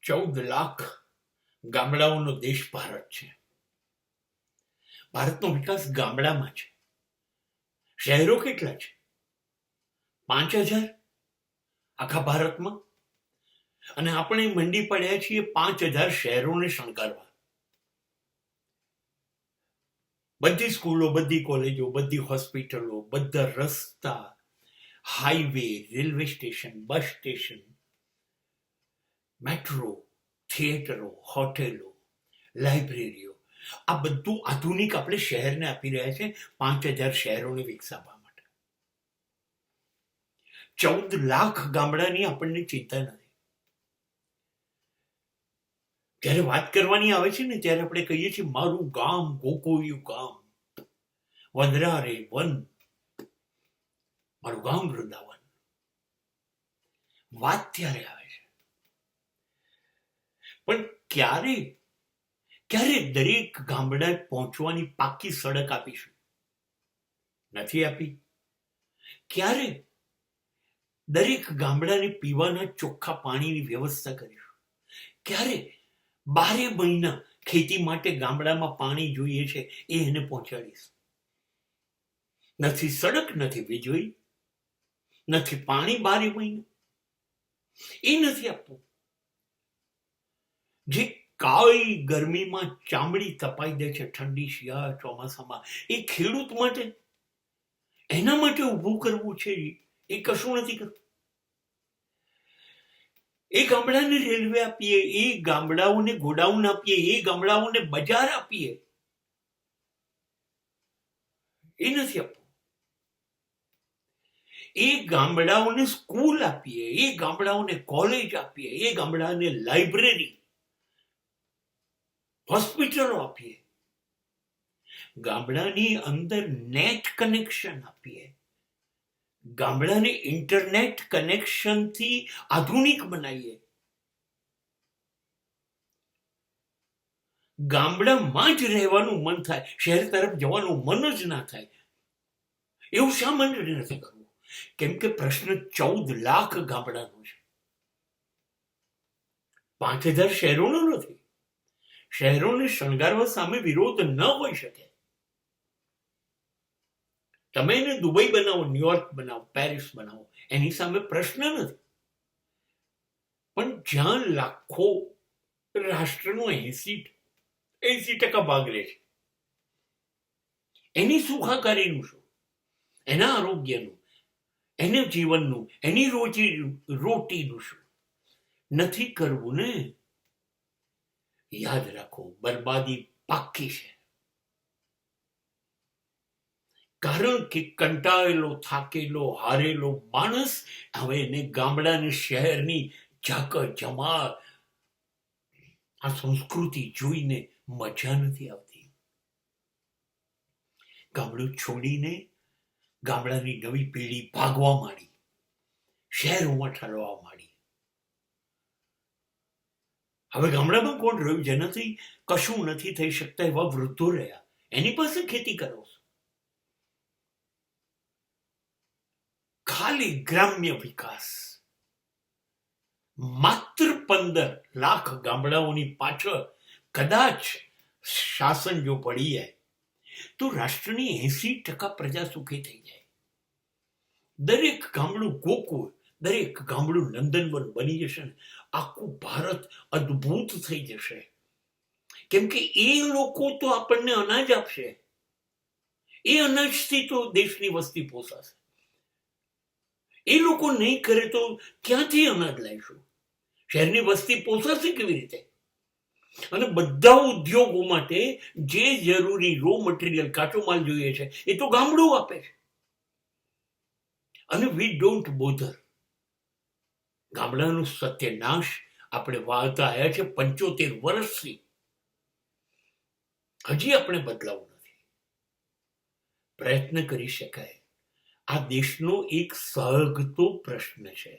14 લાખ ગામડાઓનો દેશ ભારત છે. ભારતનો વિકાસ ગામડામાં છે. શહેરો કેટલા છે? 5,000 આખા ભારતમાં. અને આપણે મંડી પડ્યા છીએ 5,000 શહેરોને શણગારવા. બધી સ્કૂલો, બધી કોલેજો, બધી હોસ્પિટલો, બધા રસ્તા, highway, railway station, bus station, metro, થિયેટરો, હોટેલો, લાઇબ્રેરીઓ, આ બધું આધુનિક આપણે શહેરને આપી રહ્યા છે 5,000 શહેરોને વિકસાવવા માટે. 14 લાખ ગામડાની આપણને ચિંતા નથી. જ્યારે વાત કરવાની આવે છે ને ત્યારે આપણે કહીએ છીએ મારું ગામ ગોકુળિયું ગામ, વનરા રે વન, મારું ગામ વૃંદાવન. વાત ત્યારે આવે છે, પણ ક્યારે દરેક ગામડા પહોંચવાની પાકી સડક આપીશું? નથી આપી. ક્યારે દરેક ગામડાને પીવાના ચોખ્ખા પાણીની વ્યવસ્થા કરીશું? ક્યારે 12 મહિના ખેતી માટે ગામડામાં પાણી જોઈએ છે એ એને પહોંચાડીશું? નથી સડક, નથી વીજળી, નથી પાણી 12 મહિના. એ નથી આપવું. જે કાળી ગરમીમાં ચામડી તપાઈ દે છે ઠંડી શિયાળા ચોમાસામાં, એ ખેડૂત માટે, એના માટે ઊભું કરવું છે. એ કશું નથી કરતું. એ ગામડાને રેલવે આપીએ, એ ગામડાઓને ગોડાઉન આપીએ, એ ગામડાઓને બજાર આપીએ, એ નથી આપવું. એ ગામડાઓને સ્કૂલ આપીએ, એ ગામડાઓને કોલેજ આપીએ, એ ગામડાને લાઇબ્રેરી, હોસ્પિટલો આપીએ, ગામડાની અંદર નેટ કનેક્શન આપીએ, ગામડાને ઇન્ટરનેટ કનેક્શનથી આધુનિક બનાવીએ. ગામડામાં જ રહેવાનું મન થાય, શહેર તરફ જવાનું મન જ ના થાય. એવું શા માટે નથી કરવું? કેમ કે પ્રશ્ન 14 લાખ ગામડાનો છે, 5,000 શહેરોનો નથી. શહેરોને શણગારવા સામે વિરોધ ન હોઈ શકે. તમે એને દુબઈ બનાવો, ન્યુયોર્ક બનાવો, પેરિસ બનાવો, એની સામે પ્રશ્ન નથી. પણ જ્યાં લાખો રાષ્ટ્રનો 80% ભાગ રહે છે, એની સુખાકારીનું શું? એના આરોગ્યનું, એના જીવનનું, એની રોટીનું શું? નથી કરવું ને. યાદ રાખો, બરબાદી પાક્કી છે. કારણ કે કંટાળેલો, થાકેલો, હારેલો માણસ હવે એને ગામડાની શહેરની જમાર, આ સંસ્કૃતિ જોઈને મજા નથી આવતી. ગામડું છોડીને ગામડાની નવી પેઢી ભાગવા માંડી, શહેરોમાં ઠરવા માંડી. હવે ગામડામાં કોણ રહ્યું? જેનાથી કશું નથી થઈ શકતા એવા વૃદ્ધો રહ્યા, એની પાસે ખેતી કરો. ખાલી ગ્રામ્ય વિકાસ, માત્ર 15 લાખ ગામડાઓની પાછળ કદાચ શાસન જો પડી જાય તો રાષ્ટ્રની 80% પ્રજા સુખી થઈ જાય. દરેક ગામડું ગોકુળ, દરેક ગામડું નંદનવન બની જશે ને આખું ભારત અદ્ભુત થઈ જશે. કેમ કે એ લોકો તો આપણને અનાજ આપશે, એ અનાજથી તો દેશની વસ્તી પોસાશે. એ લોકો નહીં કરે તો ક્યાંથી અનાજ લાવીશું? શહેરની વસ્તી પોસાશે કેવી રીતે? અને બધા ઉદ્યોગો માટે જે જરૂરી રો મટીરિયલ, કાચો માલ જોઈએ છે એ તો ગામડું આપે છે. અને વી ડોન્ટ બોધર. ગામડાનો સત્યનાશ આપણે વાળતા આવ્યા છે 75 વર્ષથી. હજી આપણે બદલાવું નથી. પ્રયત્ન કરી શકાય. આ દેશનો એક સળગતો પ્રશ્ન છે.